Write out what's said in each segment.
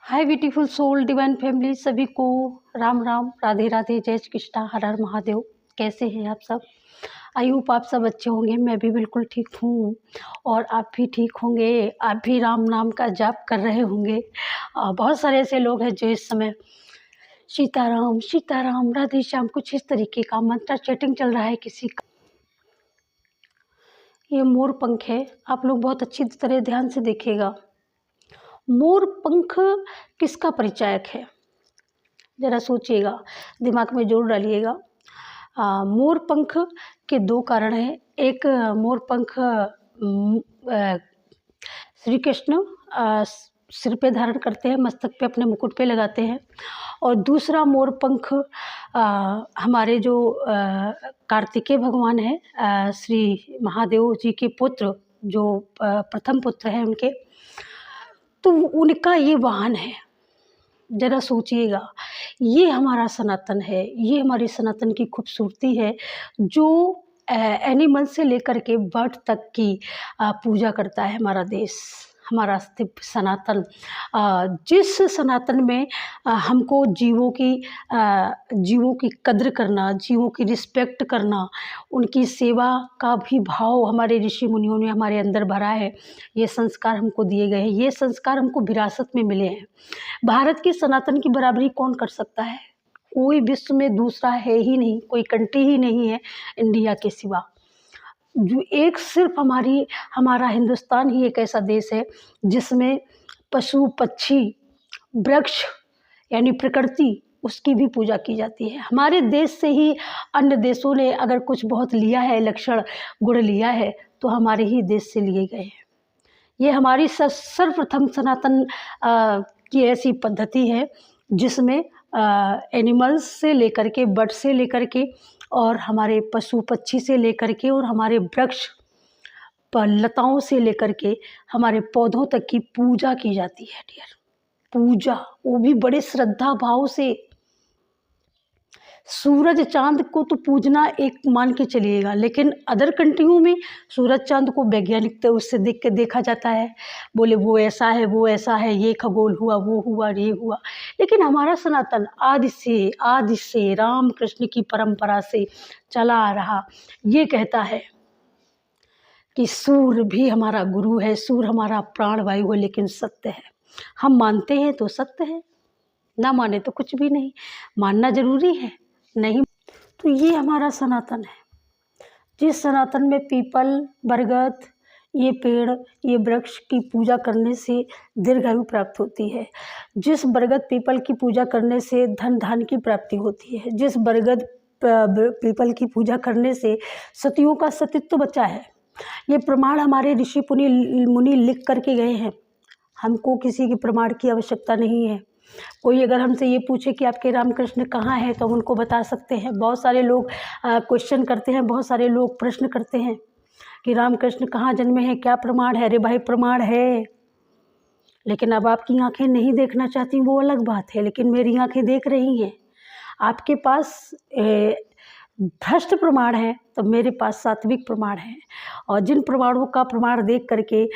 हाय beautiful soul divine family, सभी को राम राम, राधे राधे, जय श्री कृष्णा, हर हर महादेव। कैसे हैं आप सब? आई होप आप सब अच्छे होंगे। मैं भी बिल्कुल ठीक हूँ और आप भी ठीक होंगे। आप भी राम नाम का जाप कर रहे होंगे। बहुत सारे ऐसे लोग हैं जो इस समय सीताराम सीताराम राधे श्याम कुछ इस तरीके का मंत्र चैटिंग चल रहा है किसी का। ये मोर पंख है, आप लोग बहुत अच्छी तरह ध्यान से देखिएगा। मोर पंख किसका परिचायक है? ज़रा सोचिएगा, दिमाग में जोर डालिएगा। मोर पंख के दो कारण हैं। एक मोर पंख श्री कृष्ण सिर पे धारण करते हैं, मस्तक पे अपने मुकुट पे लगाते हैं। और दूसरा मोर पंख हमारे जो कार्तिकेय भगवान हैं, श्री महादेव जी के पुत्र, जो प्रथम पुत्र हैं उनके, तो उनका ये वाहन है। ज़रा सोचिएगा, ये हमारा सनातन है, ये हमारी सनातन की खूबसूरती है जो एनिमल से लेकर के बर्ड तक की पूजा करता है हमारा देश, हमारा सनातन। जिस सनातन में हमको जीवों की कद्र करना, जीवों की रिस्पेक्ट करना, उनकी सेवा का भी भाव हमारे ऋषि मुनियों ने हमारे अंदर भरा है। ये संस्कार हमको दिए गए हैं, ये संस्कार हमको विरासत में मिले हैं। भारत की सनातन की बराबरी कौन कर सकता है? कोई विश्व में दूसरा है ही नहीं, कोई कंट्री ही नहीं है इंडिया के सिवा। जो एक सिर्फ हमारा हिंदुस्तान ही एक ऐसा देश है जिसमें पशु पक्षी वृक्ष यानी प्रकृति, उसकी भी पूजा की जाती है। हमारे देश से ही अन्य देशों ने अगर कुछ बहुत लिया है, लक्षण गुण लिया है, तो हमारे ही देश से लिए गए हैं। ये हमारी सर्वप्रथम सनातन की ऐसी पद्धति है जिसमें एनिमल्स से लेकर के, बर्ड से लेकर के, और हमारे पशु पक्षी से लेकर के, और हमारे वृक्ष लताओं से लेकर के हमारे पौधों तक की पूजा की जाती है डियर। पूजा, वो भी बड़े श्रद्धा भाव से। सूरज चांद को तो पूजना एक मान के चलिएगा, लेकिन अदर कंट्रियों में सूरज चांद को वैज्ञानिक उससे देख के देखा जाता है, बोले वो ऐसा है, वो ऐसा है, ये खगोल हुआ, वो हुआ, ये हुआ। लेकिन हमारा सनातन आदि से राम कृष्ण की परंपरा से चला आ रहा, ये कहता है कि सूर्य भी हमारा गुरु है, सूर्य हमारा प्राण वायु है, लेकिन सत्य है। हम मानते हैं तो सत्य है, ना माने तो कुछ भी नहीं। मानना जरूरी है नहीं। तो ये हमारा सनातन है, जिस सनातन में पीपल, बरगद, ये पेड़, ये वृक्ष की पूजा करने से दीर्घायु प्राप्त होती है। जिस बरगद पीपल की पूजा करने से धन धान की प्राप्ति होती है। जिस बरगद पीपल की पूजा करने से सतियों का सतीत्व बचा है। ये प्रमाण हमारे ऋषि मुनि लिख करके गए हैं। हमको किसी के प्रमाण की आवश्यकता नहीं है। कोई अगर हमसे ये पूछे कि आपके रामकृष्ण कहाँ हैं, तो हम उनको बता सकते हैं। बहुत सारे लोग क्वेश्चन करते हैं, बहुत सारे लोग प्रश्न करते हैं कि रामकृष्ण कहाँ जन्मे हैं, क्या प्रमाण है? अरे भाई, प्रमाण है, लेकिन अब आपकी आंखें नहीं देखना चाहती, वो अलग बात है, लेकिन मेरी आंखें देख रही हैं। आपके पास भ्रष्ट प्रमाण है, तो मेरे पास सात्विक प्रमाण है। और जिन प्रमाणों का प्रमाण देख करके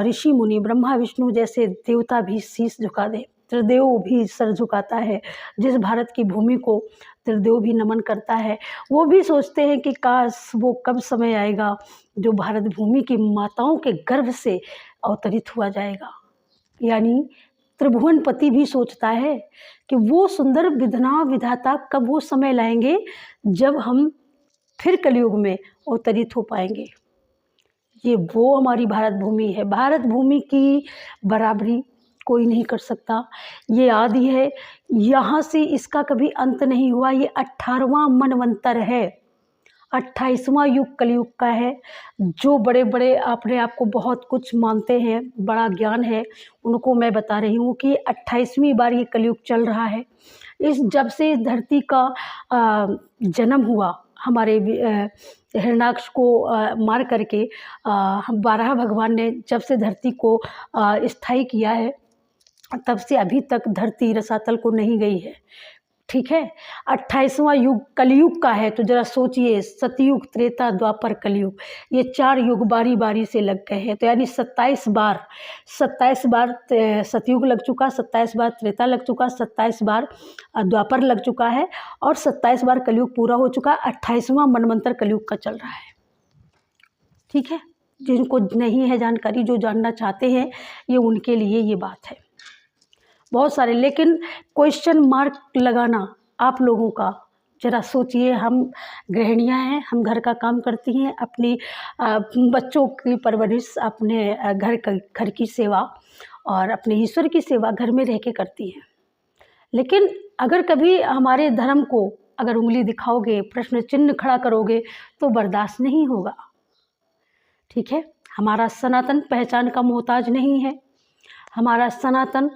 ऋषि मुनि, ब्रह्मा विष्णु जैसे देवता भी शीश झुका दे, त्रिदेव भी सर झुकाता है। जिस भारत की भूमि को त्रिदेव भी नमन करता है, वो भी सोचते हैं कि काश वो कब समय आएगा जो भारत भूमि की माताओं के गर्भ से अवतरित हुआ जाएगा। यानी त्रिभुवनपति भी सोचता है कि वो सुंदर विधना विधाता कब वो समय लाएंगे जब हम फिर कलयुग में अवतरित हो पाएंगे। ये वो हमारी भारत भूमि है। भारत भूमि की बराबरी कोई नहीं कर सकता। ये आदि है, यहाँ से इसका कभी अंत नहीं हुआ। ये 18वां मनवंतर है, 28वां युग कलयुग का है। जो बड़े बड़े अपने आप को बहुत कुछ मानते हैं, बड़ा ज्ञान है, उनको मैं बता रही हूँ कि 28वीं बार ये कलयुग चल रहा है। जब से इस धरती का जन्म हुआ, हमारे हिरण्याक्ष को मार करके हम 12 भगवान ने जब से धरती को स्थायी किया है, तब से अभी तक धरती रसातल को नहीं गई है। ठीक है। 28वां युग कलयुग का है, तो ज़रा सोचिए, सतयुग, त्रेता, द्वापर, कलयुग, ये 4 युग बारी बारी से लग गए हैं। तो यानी 27 बार सतयुग लग चुका, 27 बार त्रेता लग चुका, 27 बार द्वापर लग चुका है, और 27 बार कलयुग पूरा हो चुका। 28वां मनवंतर कलयुग का चल रहा है। ठीक है, जिनको नहीं है जानकारी, जो जानना चाहते हैं, ये उनके लिए ये बात है। बहुत सारे, लेकिन क्वेश्चन मार्क लगाना आप लोगों का, ज़रा सोचिए, हम गृहिणियाँ हैं, हम घर का काम करती हैं, अपनी बच्चों की परवरिश, अपने घर की सेवा और अपने ईश्वर की सेवा घर में रह के करती हैं। लेकिन अगर कभी हमारे धर्म को अगर उंगली दिखाओगे, प्रश्न चिन्ह खड़ा करोगे, तो बर्दाश्त नहीं होगा। ठीक है, हमारा सनातन पहचान का मोहताज नहीं है। हमारा सनातन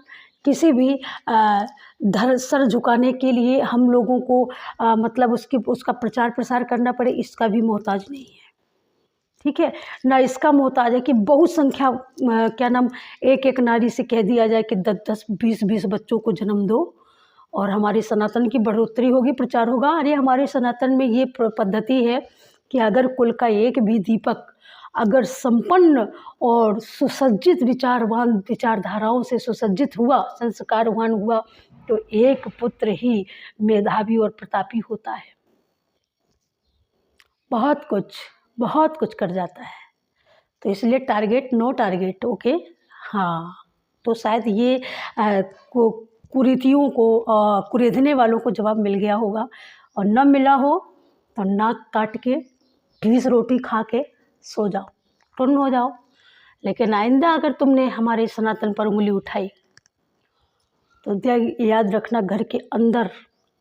किसी भी सर झुकाने के लिए हम लोगों को मतलब उसका प्रचार प्रसार करना पड़े, इसका भी मोहताज नहीं है। ठीक है, ना इसका मोहताज है कि बहुसंख्या क्या नाम, एक एक नारी से कह दिया जाए कि 10-10, 20-20 बच्चों को जन्म दो और हमारे सनातन की बढ़ोतरी होगी, प्रचार होगा। अरे हमारे सनातन में ये पद्धति है कि अगर कुल का एक भी दीपक अगर संपन्न और सुसज्जित विचारधाराओं से सुसज्जित हुआ, संस्कारवान हुआ, तो एक पुत्र ही मेधावी और प्रतापी होता है। बहुत कुछ कर जाता है। तो इसलिए टारगेट नो टारगेट, ओके। हाँ, तो शायद ये कुरीतियों को, कुरेदने वालों को जवाब मिल गया होगा, और न मिला हो तो नाक काट के 20 रोटी खा के सो जाओ, टुन्न हो जाओ। लेकिन आइंदा अगर तुमने हमारे सनातन पर उंगली उठाई, तो याद रखना, घर के अंदर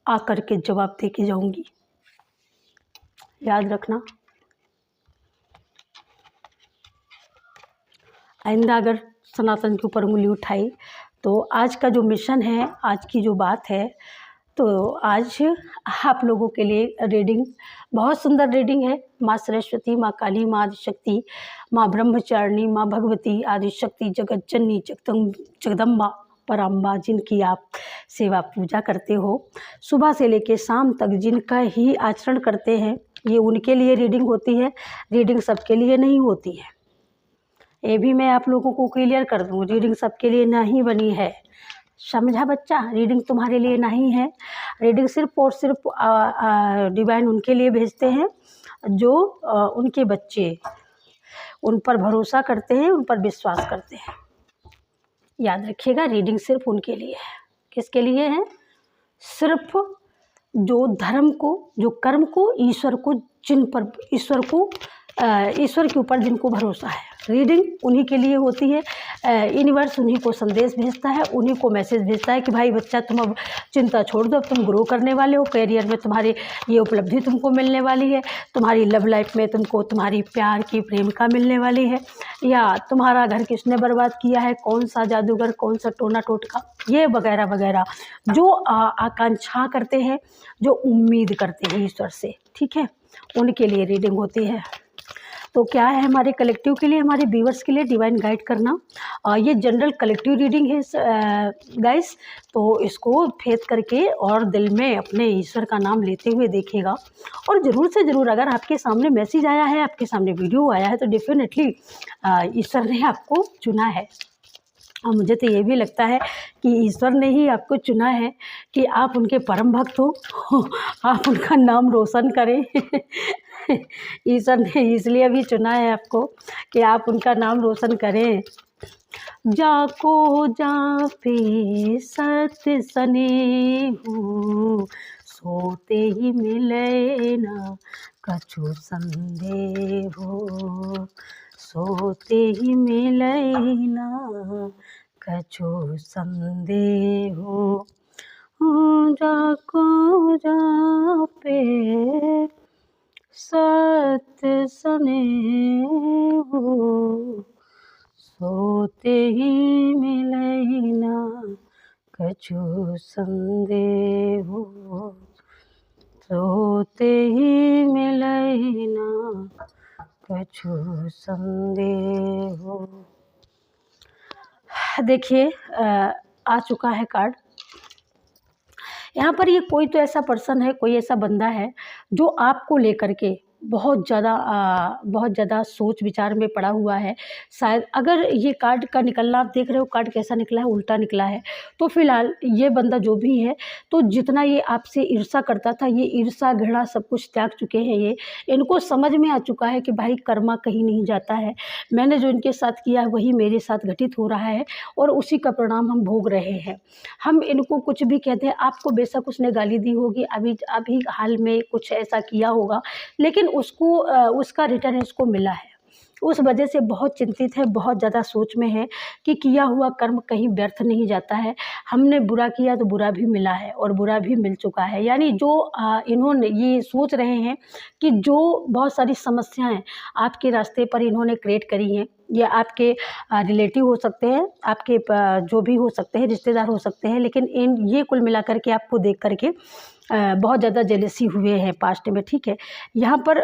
आकर के जवाब दे के जाऊंगी, याद रखना। आइंदा अगर सनातन के ऊपर उंगली उठाई, तो आज का जो मिशन है, आज की जो बात है, तो आज आप लोगों के लिए रीडिंग, बहुत सुंदर रीडिंग है। माँ सरस्वती, माँ काली, माँ आदिशक्ति, माँ ब्रह्मचारिणी, माँ भगवती, आदिशक्ति, जगत जननी, जगदम्बा, पराम्बा, जिनकी आप सेवा पूजा करते हो, सुबह से लेकर शाम तक जिनका ही आचरण करते हैं, ये उनके लिए रीडिंग होती है। रीडिंग सबके लिए नहीं होती है, ये भी मैं आप लोगों को क्लियर कर दूँ। रीडिंग सबके लिए नहीं बनी है, समझा बच्चा? रीडिंग तुम्हारे लिए नहीं है। रीडिंग सिर्फ और सिर्फ डिवाइन उनके लिए भेजते हैं जो उनके बच्चे उन पर भरोसा करते हैं, उन पर विश्वास करते हैं। याद रखिएगा, रीडिंग सिर्फ उनके लिए है। किसके लिए है? सिर्फ जो धर्म को, जो कर्म को, ईश्वर को, जिन पर ईश्वर के ऊपर जिनको भरोसा है, रीडिंग उन्हीं के लिए होती है। यूनिवर्स उन्हीं को संदेश भेजता है, उन्हीं को मैसेज भेजता है कि भाई बच्चा, तुम अब चिंता छोड़ दो, अब तुम ग्रो करने वाले हो, करियर में तुम्हारे ये उपलब्धि तुमको मिलने वाली है, तुम्हारी लव लाइफ में तुमको तुम्हारी प्यार की प्रेमिका मिलने वाली है, या तुम्हारा घर किसने बर्बाद किया है, कौन सा जादूगर, कौन सा टोना टोटका, ये वगैरह वगैरह जो आकांक्षा करते हैं, जो उम्मीद करते हैं ईश्वर से, ठीक है, उनके लिए रीडिंग होती है। तो क्या है हमारे कलेक्टिव के लिए, हमारे व्यूअर्स के लिए डिवाइन गाइड करना। ये जनरल कलेक्टिव रीडिंग है गाइस, तो इसको फेथ करके और दिल में अपने ईश्वर का नाम लेते हुए देखिएगा। और ज़रूर से ज़रूर, अगर आपके सामने मैसेज आया है, आपके सामने वीडियो आया है, तो डेफिनेटली ईश्वर ने आपको चुना है। और मुझे तो ये भी लगता है कि ईश्वर ने ही आपको चुना है कि आप उनके परम भक्त हो, आप उनका नाम रोशन करें। ईश्वर ने इसलिए भी चुना है आपको कि आप उनका नाम रोशन करें। जाको जापे सत्य स्नेहु, सोते ही मिले न कछु संदेहो, सोते ही मिले न कछु संदेहो। जाको जापे सत्य स्नेहु, सोते ही मिले न कछु संदेहो, सोते ही मिले न कछु संदेहो। देखिए, आ चुका है कार्ड। यहाँ पर ये कोई तो ऐसा पर्सन है, कोई ऐसा बंदा है जो आपको लेकर के बहुत ज़्यादा सोच विचार में पड़ा हुआ है। शायद अगर ये कार्ड का निकलना आप देख रहे हो, कार्ड कैसा निकला है, उल्टा निकला है, तो फिलहाल ये बंदा जो भी है, तो जितना ये आपसे ईर्ष्या करता था, ये ईर्ष्या घृणा सब कुछ त्याग चुके हैं ये। इनको समझ में आ चुका है कि भाई कर्मा कहीं नहीं जाता है, मैंने जो इनके साथ किया है वही मेरे साथ घटित हो रहा है और उसी का परिणाम हम भोग रहे हैं। हम इनको कुछ भी कहते हैं, आपको बेशक उसने गाली दी होगी, अभी अभी हाल में कुछ ऐसा किया होगा, लेकिन उसको उसका रिटर्न इसको मिला है। उस वजह से बहुत चिंतित है, बहुत ज़्यादा सोच में है कि किया हुआ कर्म कहीं व्यर्थ नहीं जाता है। हमने बुरा किया तो बुरा भी मिला है और बुरा भी मिल चुका है। यानी जो इन्होंने ये सोच रहे हैं कि जो बहुत सारी समस्याएं आपके रास्ते पर इन्होंने क्रिएट करी हैं, या आपके रिलेटिव हो सकते हैं, आपके जो भी हो सकते हैं, रिश्तेदार हो सकते हैं, लेकिन ये कुल मिलाकर के आपको देख करके बहुत ज़्यादा जेलसी हुए हैं पास्ट में। ठीक है, यहाँ पर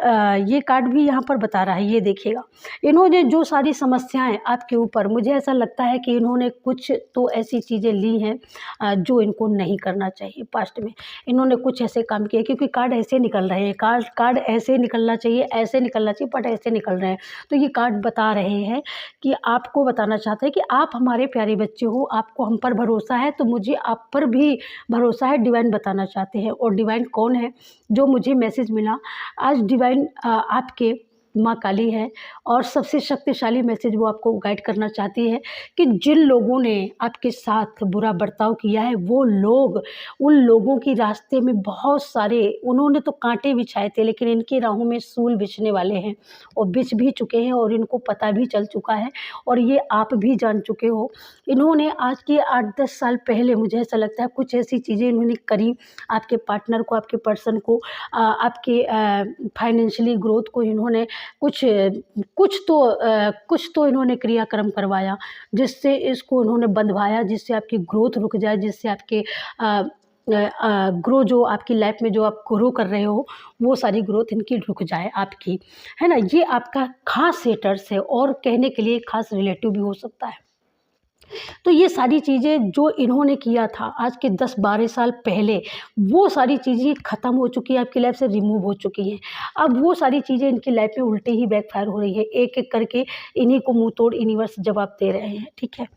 ये कार्ड भी यहाँ पर बता रहा है, ये देखिएगा, इन्होंने जो सारी समस्याएं आपके ऊपर, मुझे ऐसा लगता है कि इन्होंने कुछ तो ऐसी चीज़ें ली हैं जो इनको नहीं करना चाहिए। पास्ट में इन्होंने कुछ ऐसे काम किए, क्योंकि कार्ड ऐसे निकल रहे हैं, कार्ड ऐसे निकलना चाहिए, ऐसे निकलना चाहिए, बट ऐसे निकल रहे हैं। तो ये कार्ड बता रहे हैं कि आपको बताना चाहते हैं कि आप हमारे प्यारे बच्चे हो, आपको हम पर भरोसा है, तो मुझे आप पर भी भरोसा है, डिवाइन बताना चाहते हैं। और डिवाइन कौन है जो मुझे मैसेज मिला आज? डिवाइन आपके माँ काली है और सबसे शक्तिशाली मैसेज वो आपको गाइड करना चाहती है कि जिन लोगों ने आपके साथ बुरा बर्ताव किया है, वो लोग, उन लोगों की रास्ते में बहुत सारे, उन्होंने तो कांटे बिछाए थे, लेकिन इनकी राहों में सूल बिछने वाले हैं और बिछ भी चुके हैं और इनको पता भी चल चुका है और ये आप भी जान चुके हो। इन्होंने आज के 8-10 साल पहले, मुझे ऐसा लगता है, कुछ ऐसी चीज़ें इन्होंने करी आपके पार्टनर को, आपके पर्सन को, आपके फाइनेंशियली ग्रोथ को इन्होंने कुछ तो इन्होंने क्रियाक्रम करवाया जिससे इसको उन्होंने बंधवाया, जिससे आपकी ग्रोथ रुक जाए, जिससे आपके ग्रो, जो आपकी लाइफ में जो आप ग्रो कर रहे हो, वो सारी ग्रोथ इनकी रुक जाए आपकी, है ना। ये आपका खास हेटर्स है और कहने के लिए खास रिलेटिव भी हो सकता है। तो ये सारी चीज़ें जो इन्होंने किया था आज के 10-12 साल पहले, वो सारी चीज़ें ख़त्म हो चुकी है, आपकी लाइफ से रिमूव हो चुकी हैं। अब वो सारी चीज़ें इनकी लाइफ में उल्टी ही बैकफायर हो रही है, एक एक करके इन्हीं को मुंह तोड़ यूनिवर्स जवाब दे रहे हैं। ठीक है,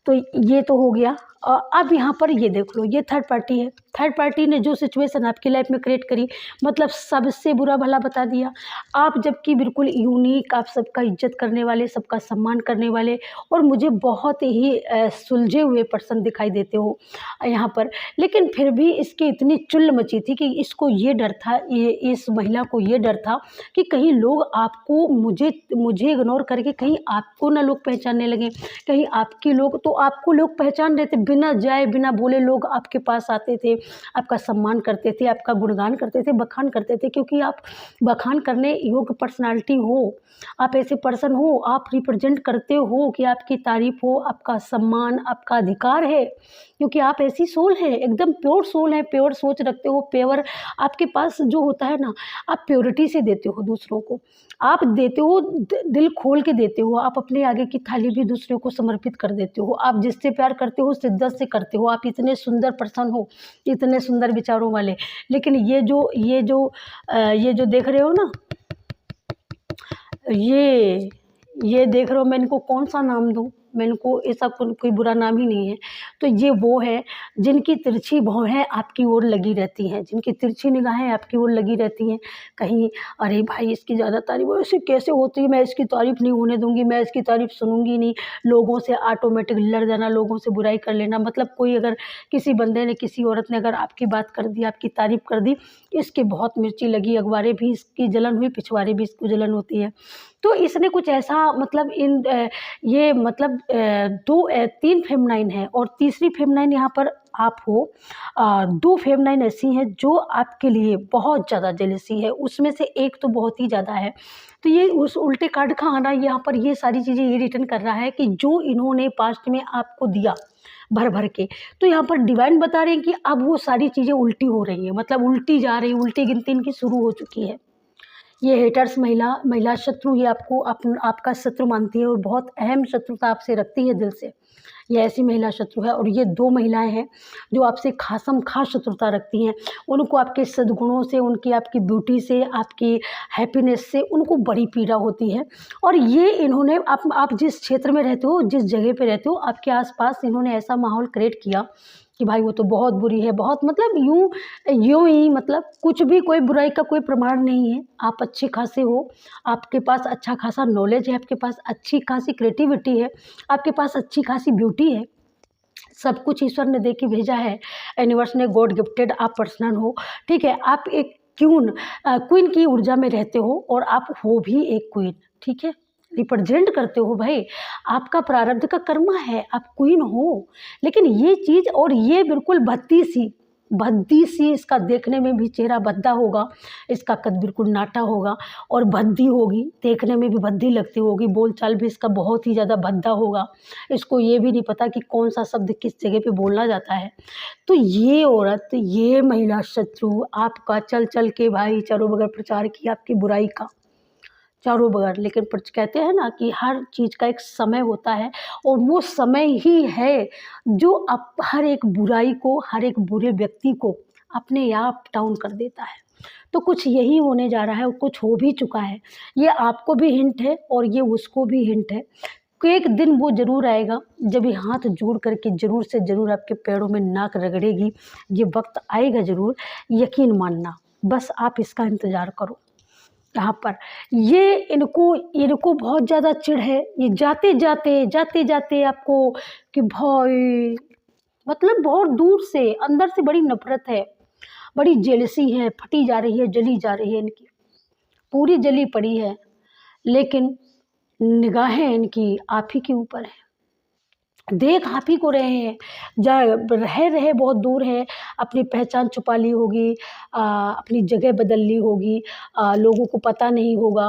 तो ये तो हो गया। अब यहाँ पर ये देख लो, ये थर्ड पार्टी है। थर्ड पार्टी ने जो सिचुएशन आपकी लाइफ में क्रिएट करी, मतलब सबसे बुरा भला बता दिया। आप जबकि बिल्कुल यूनिक, आप सबका इज्जत करने वाले, सबका सम्मान करने वाले और मुझे बहुत ही सुलझे हुए पर्सन दिखाई देते हो यहाँ पर, लेकिन फिर भी इसकी इतनी चुल मची थी कि इसको ये डर था, ये इस महिला को ये डर था कि कहीं लोग आपको, मुझे इग्नोर करके कहीं आपको ना लोग पहचानने लगे, कहीं आपके लोग, तो आपको लोग पहचान रहे थे, बिना जाए बिना बोले लोग आपके पास आते थे, आपका सम्मान करते थे, आपका गुणगान करते थे, बखान करते थे, क्योंकि आप बखान करने योग्य पर्सनालिटी हो, आप ऐसे पर्सन हो, आप रिप्रेजेंट करते हो कि आपकी तारीफ हो, आपका सम्मान, आपका अधिकार है, क्योंकि आप ऐसी सोल है, एकदम प्योर सोल है, प्योर सोच रखते हो, प्योर आपके पास जो होता है ना, आप प्योरिटी से देते हो दूसरों को, आप देते हो, दिल खोल के देते हो, आप अपने आगे की थाली भी दूसरों को समर्पित कर देते हो, आप जिससे प्यार करते हो शिद्दत से करते हो, आप इतने सुंदर पर्सन हो, इतने सुंदर विचारों वाले। लेकिन ये जो देख रहे हो ना, ये देख रहे हो, मैं इनको कौन सा नाम दूँ? मैं इनको ऐसा कोई बुरा नाम ही नहीं है। तो ये वो है जिनकी तिरछी भौहें आपकी ओर लगी रहती हैं, जिनकी तिरछी निगाहें आपकी ओर लगी रहती हैं। कहीं अरे भाई इसकी ज़्यादा तारीफ़ ऐसे कैसे होती है, मैं इसकी तारीफ़ नहीं होने दूँगी, मैं इसकी तारीफ़ सुनूँगी नहीं। लोगों से ऑटोमेटिक लड़ जाना, लोगों से बुराई कर लेना, मतलब कोई अगर किसी बंदे ने, किसी औरत ने अगर आपकी बात कर दी, आपकी तारीफ़ कर दी, इसकी बहुत मिर्ची लगी, अखबारे भी इसकी जलन हुई, पिछवाड़े भी इसको जलन होती है। तो इसने कुछ ऐसा, मतलब ये मतलब 3 फेमिनाइन है और तीसरी फेमिनाइन यहाँ पर आप हो। 2 फेमिनाइन ऐसी हैं जो आपके लिए बहुत ज़्यादा जेलसी है, उसमें से एक तो बहुत ही ज़्यादा है। तो ये उस उल्टे कार्ड का आना यहाँ पर ये सारी चीज़ें ये रिटर्न कर रहा है कि जो इन्होंने पास्ट में आपको दिया भर भर के, तो यहाँ पर डिवाइन बता रहे हैं कि अब वो सारी चीज़ें उल्टी हो रही हैं, मतलब उल्टी जा रही, उल्टी गिनती इनकी शुरू हो चुकी है। ये हेटर्स महिला शत्रु, ये आपको आपका शत्रु मानती है और बहुत अहम शत्रुता आपसे रखती है दिल से। ये ऐसी महिला शत्रु है। और ये 2 महिलाएं हैं जो आपसे खासम खास शत्रुता रखती हैं। उनको आपके सद्गुणों से, उनकी आपकी ब्यूटी से, आपकी हैप्पीनेस से उनको बड़ी पीड़ा होती है। और ये इन्होंने आप जिस क्षेत्र में रहते हो, जिस जगह पे रहते हो, आपके आसपास इन्होंने ऐसा माहौल क्रिएट किया कि भाई वो तो बहुत बुरी है, बहुत मतलब यूं ही मतलब कुछ भी, कोई बुराई का कोई प्रमाण नहीं है। आप अच्छे खासे हो, आपके पास अच्छा खासा नॉलेज है, आपके पास अच्छी खासी क्रिएटिविटी है, आपके पास अच्छी खासी ब्यूटी है, सब कुछ ईश्वर ने दे के भेजा है। यूनिवर्स ने गॉड गिफ्टेड आप पर्सन हो, ठीक है। आप एक क्वीन की ऊर्जा में रहते हो और आप हो भी एक क्वीन, ठीक है, रिप्रेजेंट करते हो भाई, आपका प्रारब्ध का कर्म है, आप क्वीन हो। लेकिन ये चीज़, और ये बिल्कुल भद्दी सी इसका देखने में भी चेहरा भद्दा होगा, इसका कद बिल्कुल नाटा होगा और भद्दी होगी, देखने में भी भद्दी लगती होगी, बोलचाल भी इसका बहुत ही ज़्यादा भद्दा होगा। इसको ये भी नहीं पता कि कौन सा शब्द किस जगह पे बोलना जाता है। तो ये औरत, ये महिला शत्रु आपका चल चल के भाई चारों बगैर प्रचार किया आपकी बुराई का, चारों बगैर। लेकिन कहते हैं ना कि हर चीज़ का एक समय होता है, और वो समय ही है जो आप हर एक बुराई को, हर एक बुरे व्यक्ति को अपने आप डाउन कर देता है। तो कुछ यही होने जा रहा है और कुछ हो भी चुका है। ये आपको भी हिंट है और ये उसको भी हिंट है कि एक दिन वो ज़रूर आएगा जब ये हाथ जोड़ करके ज़रूर से ज़रूर आपके पैरों में नाक रगड़ेगी। ये वक्त आएगा ज़रूर, यकीन मानना, बस आप इसका इंतज़ार करो। यहाँ पर ये इनको बहुत ज़्यादा चिढ़ है। ये जाते जाते आपको कि भाई मतलब बहुत दूर से, अंदर से बड़ी नफरत है, बड़ी जेलसी है, फटी जा रही है, जली जा रही है, इनकी पूरी जली पड़ी है। लेकिन निगाहें इनकी आप ही के ऊपर है, देख आप ही को रहे हैं। रहे बहुत दूर है, अपनी पहचान छुपा ली होगी, अपनी जगह बदल ली होगी, लोगों को पता नहीं होगा,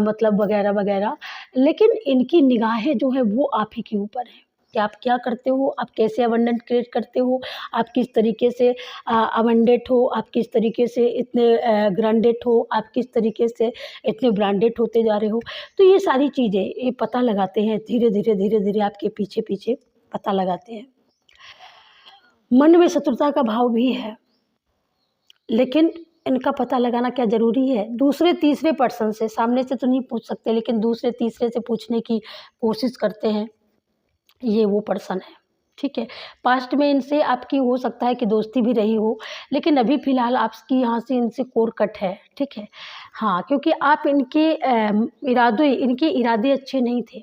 मतलब वगैरह वगैरह। लेकिन इनकी निगाहें जो है वो आप ही के ऊपर है कि आप क्या करते हो, आप कैसे अबंडेंट क्रिएट करते हो, आप किस तरीके से अबंडेंट हो, आप किस तरीके से इतने ग्रांडेड हो, आप किस तरीके से इतने ब्रांडेड होते जा रहे हो। तो ये सारी चीज़ें ये पता लगाते हैं, धीरे धीरे आपके पीछे पीछे पता लगाते हैं। मन में शत्रुता का भाव भी है, लेकिन इनका पता लगाना क्या ज़रूरी है, दूसरे तीसरे पर्सन से, सामने से तो नहीं पूछ सकते, लेकिन दूसरे तीसरे से पूछने की कोशिश करते हैं। ये वो पर्सन है, ठीक है। पास्ट में इनसे आपकी हो सकता है कि दोस्ती भी रही हो, लेकिन अभी फ़िलहाल आपकी यहाँ से इनसे कोर कट है, ठीक है। हाँ, क्योंकि आप इनके इरादे अच्छे नहीं थे।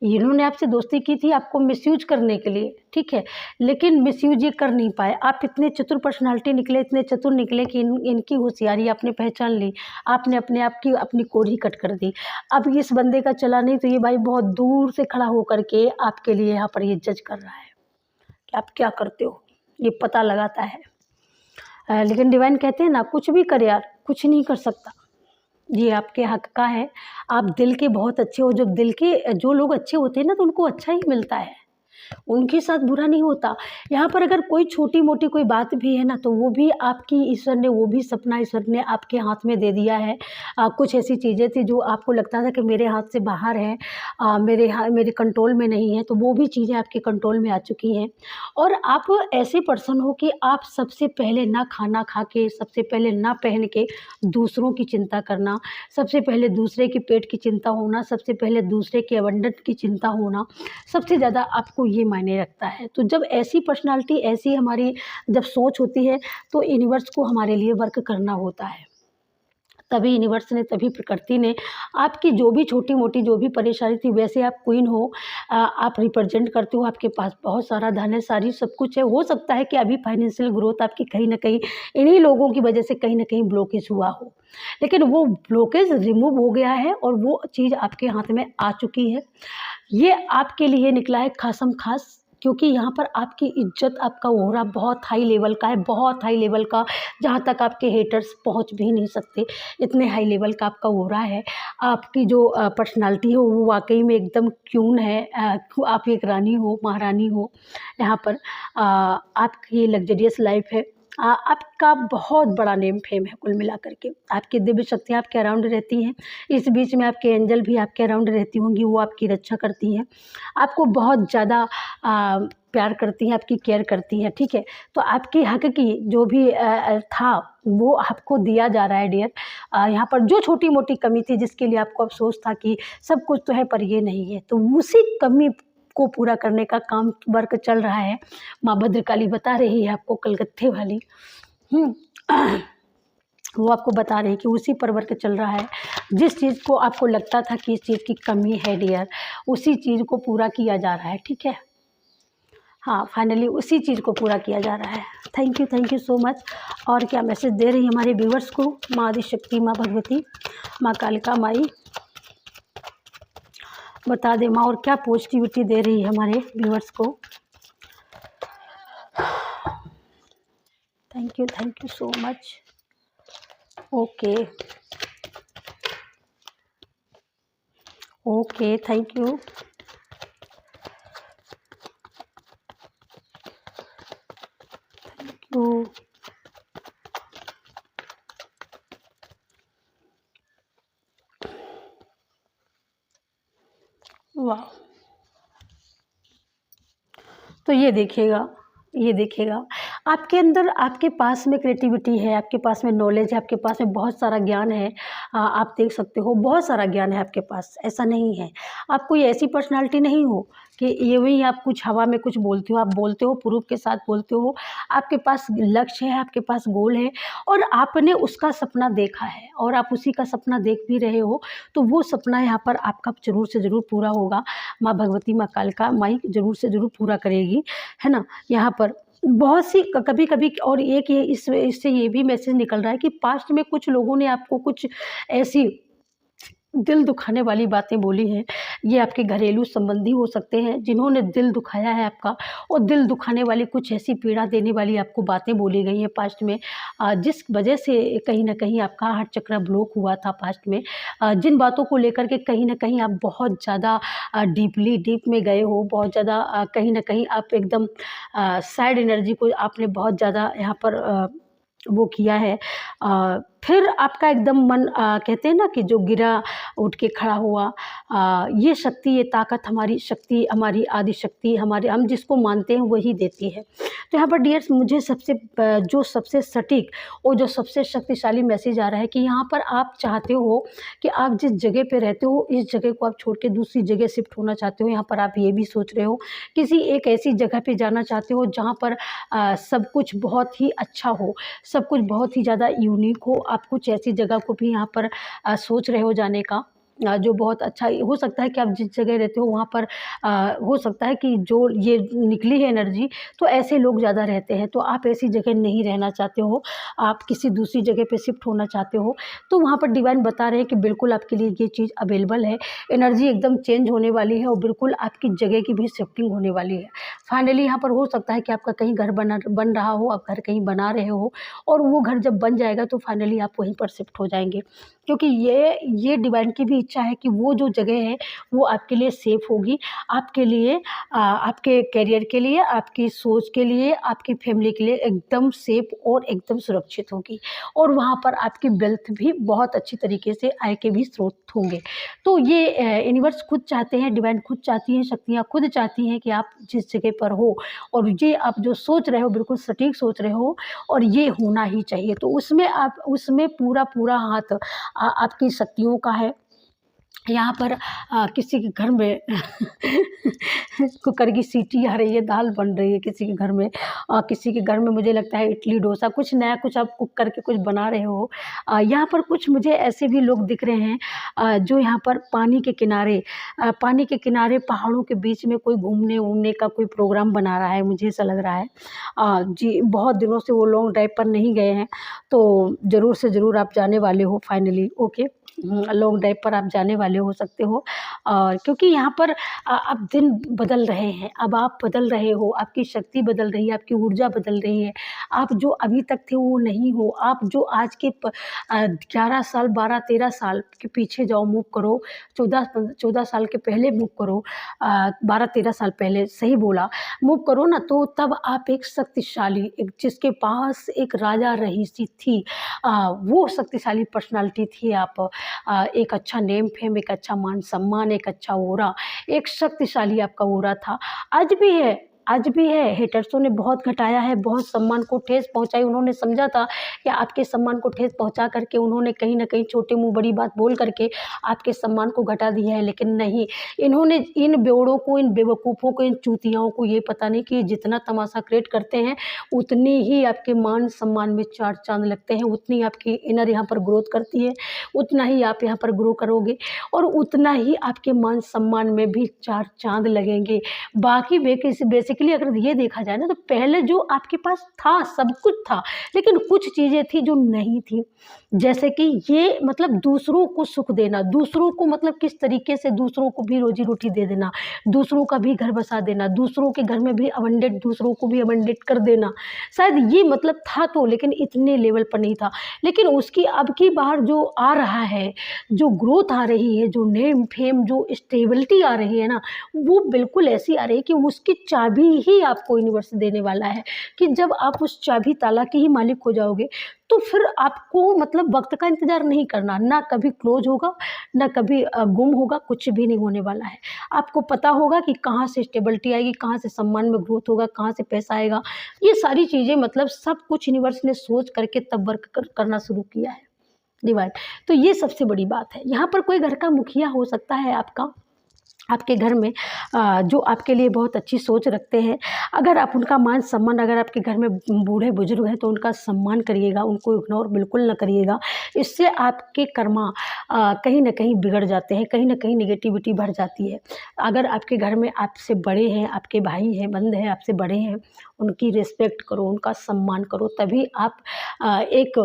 इन्होंने आपसे दोस्ती की थी आपको मिसयूज करने के लिए, ठीक है, लेकिन मिसयूज ये कर नहीं पाए। आप इतने चतुर पर्सनालिटी निकले, इतने चतुर निकले कि इनकी होशियारी आपने पहचान ली, आपने अपने आप की अपनी कोर ही कट कर दी। अब इस बंदे का चला नहीं तो ये भाई बहुत दूर से खड़ा होकर के आपके लिए यहाँ पर ये जज कर रहा है कि आप क्या करते हो, ये पता लगाता है। लेकिन डिवाइन कहते हैं ना, कुछ भी कर यार, कुछ नहीं कर सकता, ये आपके हक का है। आप दिल के बहुत अच्छे हो, जब दिल के जो लोग अच्छे होते हैं ना तो उनको अच्छा ही मिलता है, उनके साथ बुरा नहीं होता। यहाँ पर अगर कोई छोटी मोटी कोई बात भी है ना तो वो भी आपकी ईश्वर ने, वो भी सपना ईश्वर ने आपके हाथ में दे दिया है। कुछ ऐसी चीज़ें थी जो आपको लगता था कि मेरे हाथ से बाहर है, मेरे कंट्रोल में नहीं है, तो वो भी चीज़ें आपके कंट्रोल में आ चुकी हैं। और आप ऐसे पर्सन हो कि आप सबसे पहले ना खाना खा के, सबसे पहले ना पहन के दूसरों की चिंता करना, सबसे पहले दूसरे के पेट की चिंता होना, सबसे पहले दूसरे के अबंडेंट की चिंता होना, सबसे ज़्यादा आपको ये मायने रखता है। तो जब ऐसी पर्सनालिटी, ऐसी हमारी जब सोच होती है तो यूनिवर्स को हमारे लिए वर्क करना होता है। तभी यूनिवर्स ने, तभी प्रकृति ने आपकी जो भी छोटी मोटी जो भी परेशानी थी, वैसे आप क्वीन हो, आप रिप्रेजेंट करते हो, आपके पास बहुत सारा धन है, सारी सब कुछ है। हो सकता है कि अभी फाइनेंशियल ग्रोथ आपकी कहीं ना कहीं इन्हीं लोगों की वजह से कहीं ना कहीं ब्लॉकेज हुआ हो, लेकिन वो ब्लॉकेज रिमूव हो गया है और वो चीज़ आपके हाथ में आ चुकी है। ये आपके लिए निकला है खासम खास, क्योंकि यहाँ पर आपकी इज्जत, आपका ओहरा बहुत हाई लेवल का है, बहुत हाई लेवल का, जहाँ तक आपके हेटर्स पहुँच भी नहीं सकते, इतने हाई लेवल का आपका ओहरा है। आपकी जो पर्सनालिटी है वो वाकई में एकदम क्यून है। आप एक रानी हो, महारानी हो। यहाँ पर आपकी लग्जरियस लाइफ है, आपका बहुत बड़ा नेम फेम है कुल मिलाकर के। आपकी दिव्य शक्तियाँ आपके अराउंड रहती हैं। इस बीच में आपके एंजल भी आपके अराउंड रहती होंगी, वो आपकी रक्षा करती हैं, आपको बहुत ज़्यादा प्यार करती हैं, आपकी केयर करती हैं, ठीक है। तो आपके हक की जो भी था वो आपको दिया जा रहा है डियर। यहाँ पर जो छोटी मोटी कमी थी जिसके लिए आपको अफसोस था कि सब कुछ तो है पर ये नहीं है, तो उसी कमी को पूरा करने का काम वर्क चल रहा है। माँ भद्रकाली बता रही है आपको, कलकत्ते वाली वो आपको बता रही है कि उसी पर वर्क चल रहा है। जिस चीज़ को आपको लगता था कि इस चीज़ की कमी है डियर, उसी चीज़ को पूरा किया जा रहा है, ठीक है। हाँ, फाइनली उसी चीज़ को पूरा किया जा रहा है। Thank you so much. और क्या मैसेज दे रही है हमारे व्यूवर्स को माँ आदिशक्ति, माँ भगवती, माँ कालिका माई, बता दे माँ। और क्या पॉजिटिविटी दे रही है हमारे व्यूवर्स को। Thank you so much. Okay thank you. वाह, तो ये देखिएगा आपके अंदर, आपके पास में क्रिएटिविटी है, आपके पास में नॉलेज है, आपके पास में बहुत सारा ज्ञान है। आप देख सकते हो बहुत सारा ज्ञान है आपके पास, ऐसा नहीं है। आप कोई ऐसी पर्सनालिटी नहीं हो कि ये वही आप कुछ हवा में कुछ बोलते हो, आप बोलते हो प्रूफ के साथ बोलते हो। आपके पास लक्ष्य है, आपके पास गोल है और आपने उसका सपना देखा है और आप उसी का सपना देख भी रहे हो, तो वो सपना यहाँ पर आपका ज़रूर से ज़रूर पूरा होगा। माँ भगवती, माँ कालिका माई ज़रूर से ज़रूर पूरा करेगी, है ना। यहाँ पर बहुत सी कभी कभी, और एक ये इससे ये भी मैसेज निकल रहा है कि पास्ट में कुछ लोगों ने आपको कुछ ऐसी दिल दुखाने वाली बातें बोली हैं। ये आपके घरेलू संबंधी हो सकते हैं जिन्होंने दिल दुखाया है आपका, और दिल दुखाने वाली कुछ ऐसी पीड़ा देने वाली आपको बातें बोली गई हैं पास्ट में, जिस वजह से कहीं न कहीं आपका हार्ट चक्र ब्लॉक हुआ था पास्ट में। जिन बातों को लेकर के कहीं न कहीं आप बहुत ज़्यादा डीप में गए हो, बहुत ज़्यादा कहीं न कहीं आप एकदम सैड एनर्जी को आपने बहुत ज़्यादा यहाँ पर वो किया है। फिर आपका एकदम मन कहते हैं ना कि जो गिरा उठ के खड़ा हुआ। ये शक्ति, ये ताकत हमारी शक्ति, हमारी आदि शक्ति, हमारे हम जिसको मानते हैं वही देती है। तो यहाँ पर डियर्स मुझे जो सबसे सटीक और जो सबसे शक्तिशाली मैसेज आ रहा है कि यहाँ पर आप चाहते हो कि आप जिस जगह पे रहते हो इस जगह को आप छोड़ के दूसरी जगह शिफ्ट होना चाहते हो। यहाँ पर आप ये भी सोच रहे हो किसी एक ऐसी जगह पे जाना चाहते हो जहाँ पर सब कुछ बहुत ही अच्छा हो, सब कुछ बहुत ही ज़्यादा यूनिक हो। आप कुछ ऐसी जगह को भी यहाँ पर सोच रहे हो जाने का, जो बहुत अच्छा हो सकता है कि आप जिस जगह रहते हो वहाँ पर हो सकता है कि जो ये निकली है एनर्जी, तो ऐसे लोग ज़्यादा रहते हैं, तो आप ऐसी जगह नहीं रहना चाहते हो, आप किसी दूसरी जगह पे शिफ्ट होना चाहते हो। तो वहाँ पर डिवाइन बता रहे हैं कि बिल्कुल आपके लिए ये चीज़ अवेलेबल है। एनर्जी एकदम चेंज होने वाली है और बिल्कुल आपकी जगह की भी शिफ्टिंग होने वाली है। फाइनली यहाँ पर हो सकता है कि आपका कहीं घर बन रहा हो, आप घर कहीं बना रहे हो, और वो घर जब बन जाएगा तो फाइनली आप वहीं पर शिफ्ट हो जाएंगे, क्योंकि ये डिवाइन की भी इच्छा है कि वो जो जगह है वो आपके लिए सेफ़ होगी, आपके लिए आपके करियर के लिए, आपकी सोच के लिए, आपकी फैमिली के लिए एकदम सेफ़ और एकदम सुरक्षित होगी। और वहाँ पर आपकी वेल्थ भी बहुत अच्छी तरीके से आय के भी स्रोत होंगे। तो ये यूनिवर्स खुद चाहते हैं, डिवाइन खुद चाहती हैं, शक्तियाँ खुद चाहती हैं कि आप जिस जगह पर हो और ये आप जो सोच रहे हो बिल्कुल सटीक सोच रहे हो और ये होना ही चाहिए। तो उसमें पूरा हाथ आपकी शक्तियों का है। यहाँ पर किसी के घर में कुकर की सीटी आ रही है, दाल बन रही है किसी के घर में, किसी के घर में मुझे लगता है इडली डोसा, कुछ नया कुछ आप कुक करके कुछ बना रहे हो। यहाँ पर कुछ मुझे ऐसे भी लोग दिख रहे हैं जो यहाँ पर पानी के किनारे पहाड़ों के बीच में कोई घूमने का कोई प्रोग्राम बना रहा है, मुझे ऐसा लग रहा है। जी, बहुत दिनों से वो लॉन्ग ड्राइव पर नहीं गए हैं, तो ज़रूर से ज़रूर आप जाने वाले हो फाइनली। ओके, लॉन्ग ड्राइव पर आप जाने वाले हो सकते हो, और क्योंकि यहाँ पर अब दिन बदल रहे हैं, अब आप बदल रहे हो, आपकी शक्ति बदल रही है, आपकी ऊर्जा बदल रही है, आप जो अभी तक थे वो नहीं हो, आप जो आज के 11 साल 12-13 साल के पीछे जाओ, मूव करो, 14 साल के पहले मूव करो, 12-13 साल पहले सही बोला, मूव करो ना, तो तब आप एक शक्तिशाली, एक जिसके पास एक राजा रईसी थी, वो शक्तिशाली पर्सनालिटी थी आप। एक अच्छा नेम फेम, एक अच्छा मान सम्मान, एक अच्छा ऑरा, एक शक्तिशाली आपका ऑरा था। आज भी है, आज भी है। हेटर्सों ने बहुत घटाया है, बहुत सम्मान को ठेस पहुँचाई। उन्होंने समझा था कि आपके सम्मान को ठेस पहुँचा करके उन्होंने कहीं न कहीं छोटे मुँह बड़ी बात बोल करके आपके सम्मान को घटा दिया है, लेकिन नहीं, इन्होंने इन बेवड़ों को, इन बेवकूफ़ों को, इन चूतियाओं को ये पता नहीं कि जितना तमाशा क्रिएट करते हैं, उतनी ही आपके मान सम्मान में चार चाँद लगते हैं, उतनी आपकी इनर यहाँ पर ग्रोथ करती है, उतना ही आप यहाँ पर ग्रो करोगे और उतना ही आपके मान सम्मान में भी चार चाँद लगेंगे। बाकी बेसिकली अगर ये देखा जाए ना, तो पहले जो आपके पास था, सब कुछ था, लेकिन कुछ चीज़ें थी जो नहीं थी। जैसे कि ये मतलब दूसरों को सुख देना, दूसरों को मतलब किस तरीके से दूसरों को भी रोजी-रोटी दे देना, दूसरों का भी घर बसा देना, दूसरों के घर में भी अबंडेंट, दूसरों को भी अबंडेंट कर देना। शायद ये मतलब था तो, लेकिन इतने लेवल पर नहीं था। लेकिन उसकी अब की बार जो आ रहा है, जो ग्रोथ आ रही है, जो नेम फेम, जो स्टेबिलिटी आ रही है ना, वो बिल्कुल ऐसी आ रही है कि उसकी चाबी ही आपको यूनिवर्स देने वाला है, कि जब आप उस चाबी ताला के ही मालिक हो जाओगे, तो फिर आपको मतलब वक्त का इंतज़ार नहीं करना, ना कभी क्लोज होगा, ना कभी गुम होगा, कुछ भी नहीं होने वाला है। आपको पता होगा कि कहाँ से स्टेबिलिटी आएगी, कहाँ से सम्मान में ग्रोथ होगा, कहाँ से पैसा आएगा। ये सारी चीज़ें मतलब सब कुछ यूनिवर्स ने सोच करके तब वर्क करना शुरू किया है, डिवाइन। तो ये सबसे बड़ी बात है। यहाँ पर कोई घर का मुखिया हो सकता है आपका, आपके घर में, जो आपके लिए बहुत अच्छी सोच रखते हैं। अगर आप उनका मान सम्मान, अगर आपके घर में बूढ़े बुजुर्ग हैं तो उनका सम्मान करिएगा, उनको इग्नोर बिल्कुल ना करिएगा। इससे आपके कर्मा कहीं न कहीं बिगड़ जाते हैं, कहीं न कहीं नेगेटिविटी बढ़ जाती है। अगर आपके घर में आपसे बड़े हैं, आपके भाई हैं, बंद हैं, आपसे बड़े हैं, उनकी रिस्पेक्ट करो, उनका सम्मान करो, तभी आप एक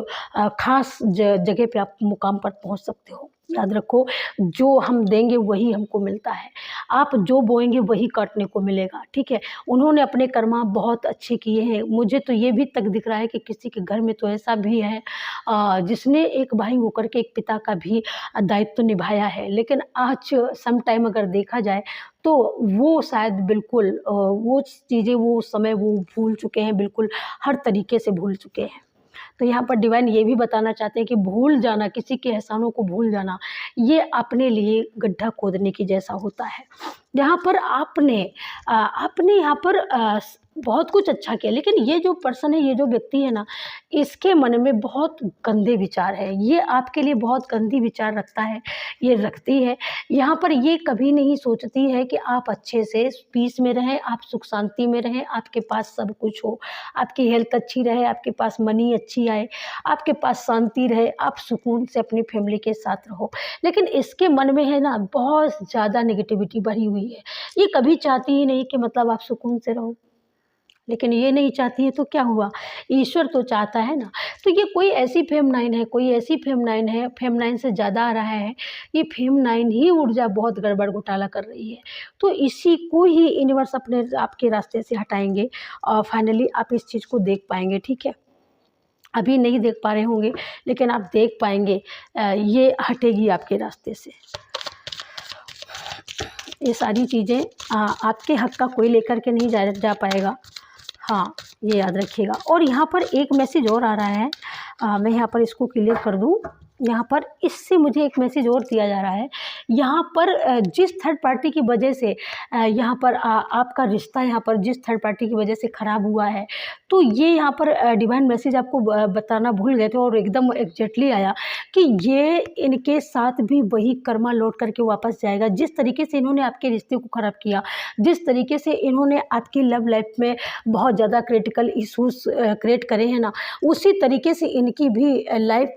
ख़ास जगह पे आप मुकाम पर पहुँच सकते हो। याद रखो, जो हम देंगे वही हमको मिलता है। आप जो बोएंगे वही काटने को मिलेगा, ठीक है। उन्होंने अपने कर्मा बहुत अच्छे किए हैं। मुझे तो ये भी तक दिख रहा है कि किसी के घर में तो ऐसा भी है जिसने एक भाई होकर के एक पिता का भी दायित्व निभाया है, लेकिन आज सम टाइम अगर देखा जाए तो वो शायद बिल्कुल वो चीज़ें, वो समय वो भूल चुके हैं, बिल्कुल हर तरीके से भूल चुके हैं। तो यहाँ पर डिवाइन ये भी बताना चाहते हैं कि भूल जाना, किसी के एहसानों को भूल जाना, ये अपने लिए गड्ढा खोदने की जैसा होता है। यहाँ पर आपने यहाँ पर बहुत कुछ अच्छा किया, लेकिन ये जो पर्सन है, ये जो व्यक्ति है ना, इसके मन में बहुत गंदे विचार है। ये आपके लिए बहुत गंदी विचार रखता है, ये रखती है। यहाँ पर ये कभी नहीं सोचती है कि आप अच्छे से पीस में रहें, आप सुख शांति में रहें, आपके पास सब कुछ हो, आपकी हेल्थ अच्छी रहे, आपके पास मनी अच्छी आए, आपके पास शांति रहे, आप सुकून से अपनी फैमिली के साथ रहो। लेकिन इसके मन में है ना, बहुत ज़्यादा नेगेटिविटी भरी हुई है। ये कभी चाहती ही नहीं कि मतलब आप सुकून से रहो, लेकिन ये नहीं चाहती है तो क्या हुआ, ईश्वर तो चाहता है ना। तो ये कोई ऐसी फेमनाइन है, कोई ऐसी फेमनाइन है, फेमनाइन से ज़्यादा आ रहा है, ये फेमनाइन ही ऊर्जा बहुत गड़बड़ घोटाला कर रही है। तो इसी को ही यूनिवर्स अपने आपके रास्ते से हटाएंगे और फाइनली आप इस चीज़ को देख पाएंगे, ठीक है। अभी नहीं देख पा रहे होंगे, लेकिन आप देख पाएंगे, ये हटेगी आपके रास्ते से। ये सारी चीज़ें आपके हक का कोई लेकर के नहीं जा पाएगा। हाँ, ये याद रखिएगा। और यहाँ पर एक मैसेज और आ रहा है, मैं यहाँ पर इसको क्लियर कर दूँ। यहाँ पर इससे मुझे एक मैसेज और दिया जा रहा है। यहाँ पर जिस थर्ड पार्टी की वजह से यहाँ पर आपका रिश्ता यहाँ पर जिस थर्ड पार्टी की वजह से ख़राब हुआ है, तो ये यहाँ पर डिवाइन मैसेज आपको बताना भूल गए थे और एकदम एग्जैक्टली आया कि ये इनके साथ भी वही कर्मा लौट करके वापस जाएगा। जिस तरीके से इन्होंने आपके रिश्ते को ख़राब किया, जिस तरीके से इन्होंने आपकी लव लाइफ में बहुत ज़्यादा क्रिटिकल इशूज़ क्रिएट करे हैं ना, उसी तरीके से इनकी भी लाइफ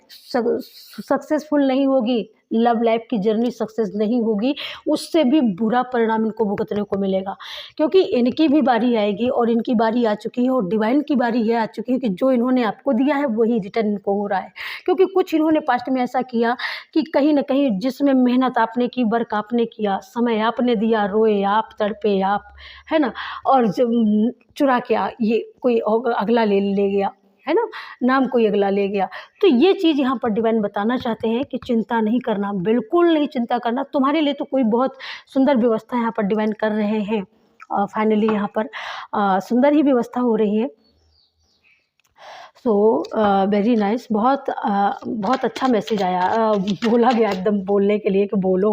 सक्सेसफुल नहीं होगी, लव लाइफ की जर्नी सक्सेस नहीं होगी, उससे भी बुरा परिणाम इनको भुगतने को मिलेगा, क्योंकि इनकी भी बारी आएगी और इनकी बारी आ चुकी है और डिवाइन की बारी ये आ चुकी है कि जो इन्होंने आपको दिया है वही रिटर्न इनको हो रहा है। क्योंकि कुछ इन्होंने पास्ट में ऐसा किया कि कहीं न कहीं जिसमें मेहनत आपने की, वर्क आपने किया, समय आपने दिया, रोए आप, तड़पे आप, है ना? और जब चुरा के ये कोई अगला ले गया, है ना? नाम कोई अगला ले गया। तो ये चीज़ यहाँ पर डिवाइन बताना चाहते हैं कि चिंता नहीं करना, बिल्कुल नहीं चिंता करना। तुम्हारे लिए तो कोई बहुत सुंदर व्यवस्था यहाँ पर डिवाइन कर रहे हैं। फाइनली यहाँ पर सुंदर ही व्यवस्था हो रही है। सो वेरी नाइस, बहुत अच्छा मैसेज आया, बोला गया एकदम बोलने के लिए कि बोलो।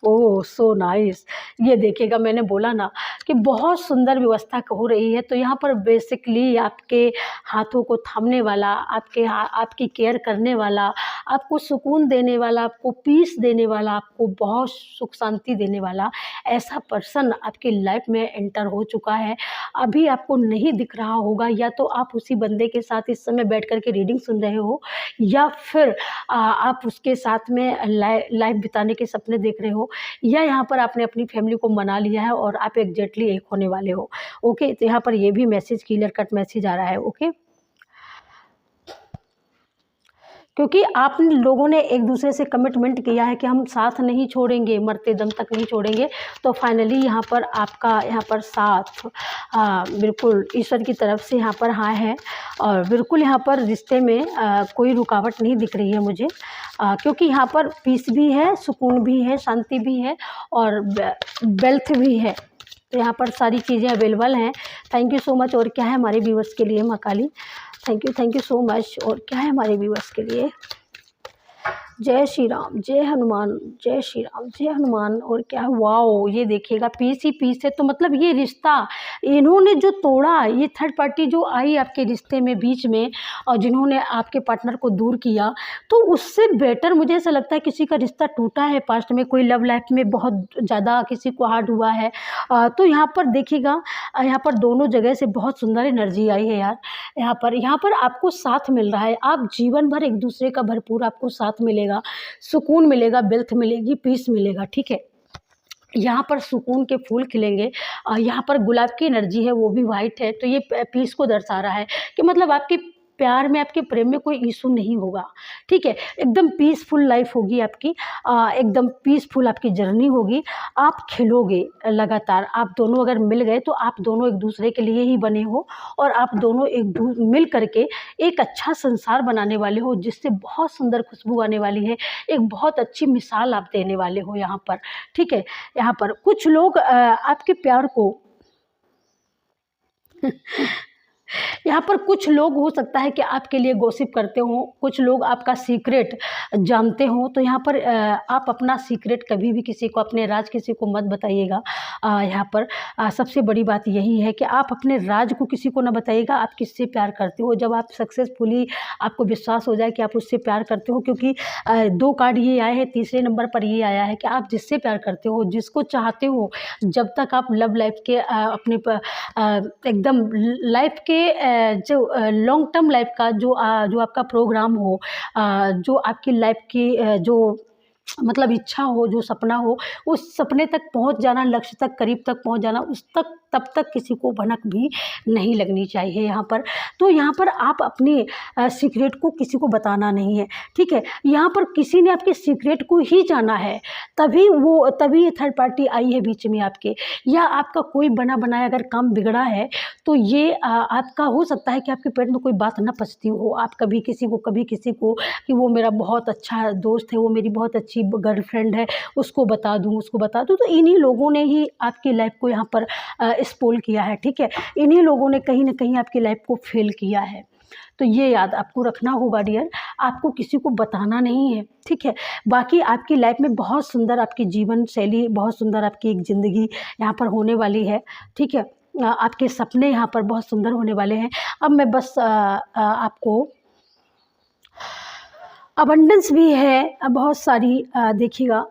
ओह सो नाइस। ये देखिएगा, मैंने बोला ना कि बहुत सुंदर व्यवस्था हो रही है। तो यहाँ पर बेसिकली आपके हाथों को थामने वाला, आपकी केयर करने वाला, आपको सुकून देने वाला, आपको पीस देने वाला, आपको बहुत सुख शांति देने वाला ऐसा पर्सन आपकी लाइफ में एंटर हो चुका है। अभी आपको नहीं दिख रहा होगा, या तो आप उसी बंदे के साथ इस समय बैठ कर के रीडिंग सुन रहे हो, या फिर आप उसके साथ में लाइफ बिताने के सपने देख रहे हो, या यहाँ पर आपने अपनी फैमिली को मना लिया है और आप एग्जैक्टली एक होने वाले हो। ओके, तो यहाँ पर ये भी मैसेज, क्लियर कट मैसेज आ रहा है। ओके, क्योंकि आप लोगों ने एक दूसरे से कमिटमेंट किया है कि हम साथ नहीं छोड़ेंगे, मरते दम तक नहीं छोड़ेंगे। तो फाइनली यहाँ पर आपका यहाँ पर साथ बिल्कुल ईश्वर की तरफ से यहाँ पर हाँ है, और बिल्कुल यहाँ पर रिश्ते में कोई रुकावट नहीं दिख रही है मुझे, क्योंकि यहाँ पर पीस भी है, सुकून भी है, शांति भी है और वेल्थ भी है। तो यहाँ पर सारी चीज़ें अवेलेबल हैं। Thank you so much. और क्या है हमारे व्यूअर्स के लिए Maa Kali? Thank you so much. और क्या है हमारे व्यूअर्स के लिए? जय श्री राम, जय हनुमान, जय श्री राम, जय हनुमान। और क्या है? वाओ, ये देखिएगा, पीस ही पीस है। तो मतलब ये रिश्ता इन्होंने जो तोड़ा, ये थर्ड पार्टी जो आई आपके रिश्ते में बीच में, और जिन्होंने आपके पार्टनर को दूर किया, तो उससे बेटर मुझे ऐसा लगता है किसी का रिश्ता टूटा है पास्ट में, कोई लव लाइफ में बहुत ज़्यादा किसी को हार्ड हुआ है। तो यहाँ पर देखिएगा, यहाँ पर दोनों जगह से बहुत सुंदर एनर्जी आई है यार। यहाँ पर आपको साथ मिल रहा है, आप जीवन भर एक दूसरे का भरपूर आपको साथ मिलेगा, सुकून मिलेगा, वेल्थ मिलेगी, पीस मिलेगा। ठीक है, यहाँ पर सुकून के फूल खिलेंगे। यहाँ पर गुलाब की एनर्जी है, वो भी वाइट है, तो ये पीस को दर्शा रहा है कि मतलब आपके प्यार में, आपके प्रेम में कोई इशू नहीं होगा। ठीक है, एकदम पीसफुल लाइफ होगी आपकी, एकदम पीसफुल आपकी जर्नी होगी। आप खिलोगे लगातार, आप दोनों अगर मिल गए तो आप दोनों एक दूसरे के लिए ही बने हो, और आप दोनों मिल करके एक अच्छा संसार बनाने वाले हो, जिससे बहुत सुंदर खुशबू आने वाली है। एक बहुत अच्छी मिसाल आप देने वाले हो यहाँ पर। ठीक है, यहाँ पर कुछ लोग आपके प्यार को यहाँ पर कुछ लोग हो सकता है कि आपके लिए गॉसिप करते हो, कुछ लोग आपका सीक्रेट जानते हो। तो यहाँ पर आप अपना सीक्रेट कभी भी किसी को, अपने राज किसी को मत बताइएगा। यहाँ पर सबसे बड़ी बात यही है कि आप अपने राज को किसी को ना बताइएगा, आप किससे प्यार करते हो। जब आप सक्सेसफुली, आपको विश्वास हो जाए कि आप उससे प्यार करते हो, क्योंकि 2 कार्ड ये आए हैं, तीसरे नंबर पर ये आया है कि आप जिससे प्यार करते हो, जिसको चाहते हो, जब तक आप लव लाइफ के अपने एकदम लाइफ के जो लॉन्ग टर्म लाइफ का जो आपका प्रोग्राम हो, जो आपकी लाइफ की जो मतलब इच्छा हो, जो सपना हो, उस सपने तक पहुंच जाना, लक्ष्य तक, करीब तक पहुंच जाना, उस तक तब तक किसी को भनक भी नहीं लगनी चाहिए यहाँ पर। तो यहाँ पर आप अपने सीक्रेट को किसी को बताना नहीं है। ठीक है, यहाँ पर किसी ने आपके सीक्रेट को ही जाना है, तभी ये थर्ड पार्टी आई है बीच में आपके, या आपका कोई बना बनाया अगर काम बिगड़ा है, तो ये आपका हो सकता है कि आपके पेट में कोई बात ना पचती हो। आप कभी किसी को कि वो मेरा बहुत अच्छा दोस्त है, वो मेरी बहुत अच्छी गर्लफ्रेंड है, उसको बता दूँ, तो इन्हीं लोगों ने ही आपकी लाइफ को यहाँ पर स्पॉइल किया है। ठीक है, इन्हीं लोगों ने कहीं ना कहीं आपकी लाइफ को फेल किया है। तो ये याद आपको रखना होगा डियर, आपको किसी को बताना नहीं है। ठीक है, बाकी आपकी लाइफ में बहुत सुंदर आपकी जीवन शैली, बहुत सुंदर आपकी एक ज़िंदगी यहाँ पर होने वाली है। ठीक है, आपके सपने यहाँ पर बहुत सुंदर होने वाले हैं। अब मैं बस आपको अबंडेंस भी है बहुत सारी, देखिएगा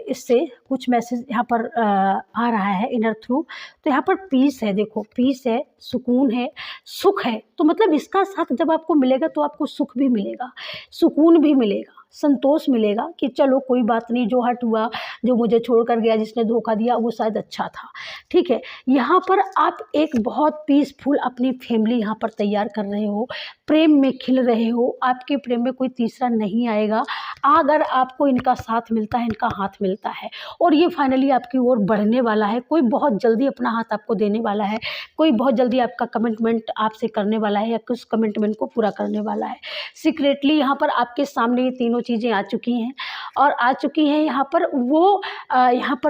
इससे कुछ मैसेज यहाँ पर आ रहा है इनर थ्रू। तो यहाँ पर पीस है, देखो पीस है, सुकून है, सुख है। तो मतलब इसका साथ जब आपको मिलेगा तो आपको सुख भी मिलेगा, सुकून भी मिलेगा, संतोष मिलेगा कि चलो कोई बात नहीं, जो हर्ट हुआ, जो मुझे छोड़ कर गया, जिसने धोखा दिया, वो शायद अच्छा था। ठीक है, यहाँ पर आप एक बहुत पीसफुल अपनी फैमिली यहाँ पर तैयार कर रहे हो, प्रेम में खिल रहे हो। आपके प्रेम में कोई तीसरा नहीं आएगा अगर आपको इनका साथ मिलता है, इनका हाथ मिलता है, और ये फाइनली आपकी ओर बढ़ने वाला है। कोई बहुत जल्दी अपना हाथ आपको देने वाला है, कोई बहुत जल्दी आपका कमिटमेंट आपसे करने वाला है या कुछ कमिटमेंट को पूरा करने वाला है। सीक्रेटली यहाँ पर आपके सामने ये तीनों चीज़ें आ चुकी हैं, और आ चुकी हैं यहाँ पर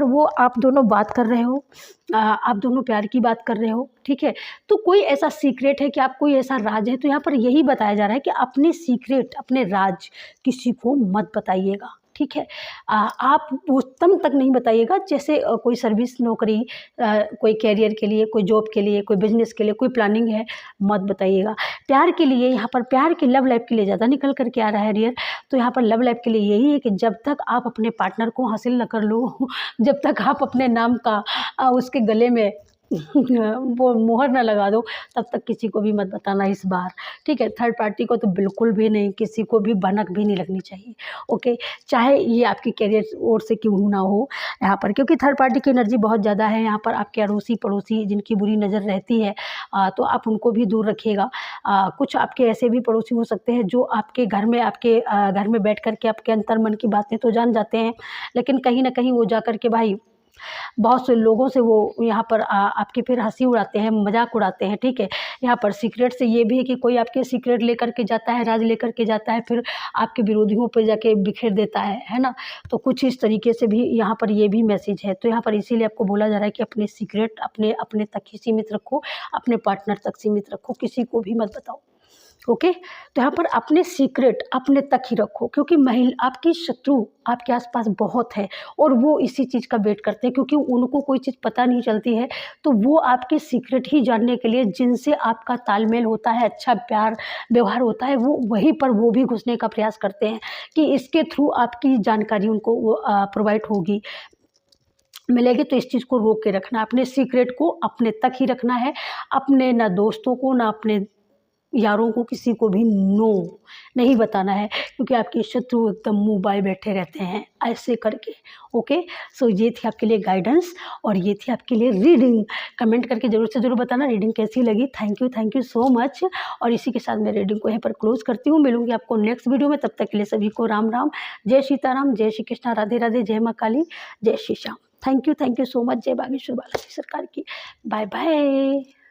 वो आप दोनों बात कर रहे हो, आप दोनों प्यार की बात कर रहे हो। ठीक है, तो कोई ऐसा सीक्रेट है कि आप, कोई ऐसा राज है, तो यहाँ पर यही बताया जा रहा है कि अपने सीक्रेट, अपने राज किसी को मत बताइएगा। ठीक है, आप उस तम तक नहीं बताइएगा जैसे कोई सर्विस, नौकरी, कोई कैरियर के लिए, कोई जॉब के लिए, कोई बिजनेस के लिए, कोई प्लानिंग है, मत बताइएगा। प्यार के लिए, यहाँ पर प्यार के लव लाइफ के लिए ज़्यादा निकल करके आ रहा है रियल। तो यहाँ पर लव लाइफ के लिए यही है कि जब तक आप अपने पार्टनर को हासिल न कर लो, जब तक आप अपने नाम का उसके गले में वो मोहर ना लगा दो, तब तक किसी को भी मत बताना इस बार। ठीक है, थर्ड पार्टी को तो बिल्कुल भी नहीं, किसी को भी भनक भी नहीं लगनी चाहिए। ओके, चाहे ये आपकी कैरियर ओर से क्यों ना हो यहाँ पर, क्योंकि थर्ड पार्टी की एनर्जी बहुत ज़्यादा है यहाँ पर। आपके अड़ोसी पड़ोसी जिनकी बुरी नज़र रहती है, तो आप उनको भी दूर रखिएगा। कुछ आपके ऐसे भी पड़ोसी हो सकते हैं जो आपके घर में, घर में बैठ कर के आपके अंतर मन की बातें तो जान जाते हैं, लेकिन कहीं ना कहीं वो जा कर के भाई बहुत से लोगों से वो यहाँ पर आपकी फिर हंसी उड़ाते हैं, मजाक उड़ाते हैं। ठीक है, यहाँ पर सीक्रेट से ये भी है कि कोई आपके सीक्रेट लेकर के जाता है, राज लेकर के जाता है, फिर आपके विरोधियों पर जाके बिखेर देता है ना। तो कुछ इस तरीके से भी यहाँ पर ये भी मैसेज है। तो यहाँ पर इसीलिए आपको बोला जा रहा है कि अपने सीक्रेट अपने अपने तक ही सीमित रखो, अपने पार्टनर तक सीमित रखो, किसी को भी मत बताओ। ओके, तो यहाँ पर अपने सीक्रेट अपने तक ही रखो, क्योंकि महिला, आपकी शत्रु आपके आसपास बहुत है, और वो इसी चीज़ का वेट करते हैं, क्योंकि उनको कोई चीज़ पता नहीं चलती है। तो वो आपके सीक्रेट ही जानने के लिए, जिनसे आपका तालमेल होता है, अच्छा प्यार व्यवहार होता है, वो वहीं पर वो भी घुसने का प्रयास करते हैं कि इसके थ्रू आपकी जानकारी उनको प्रोवाइड होगी, मिलेगी। तो इस चीज़ को रोक के रखना, अपने सीक्रेट को अपने तक ही रखना है। अपने ना दोस्तों को, ना अपने यारों को, किसी को भी नो नहीं बताना है, क्योंकि आपके शत्रु एकदम मुंह बाए बैठे रहते हैं ऐसे करके। ओके, सो ये थी आपके लिए गाइडेंस, और ये थी आपके लिए रीडिंग। कमेंट करके ज़रूर से ज़रूर बताना रीडिंग कैसी लगी। Thank you so much. और इसी के साथ मैं रीडिंग को यहाँ पर क्लोज करती हूँ। मिलूंगी आपको नेक्स्ट वीडियो में, तब तक के लिए सभी को राम राम, जय सीताराम, जय श्री कृष्णा, राधे राधे, जय माँ काली, जय Shri Shyam. Thank you so much. जय बागेश्वर बालाजी सरकार की। Bye bye.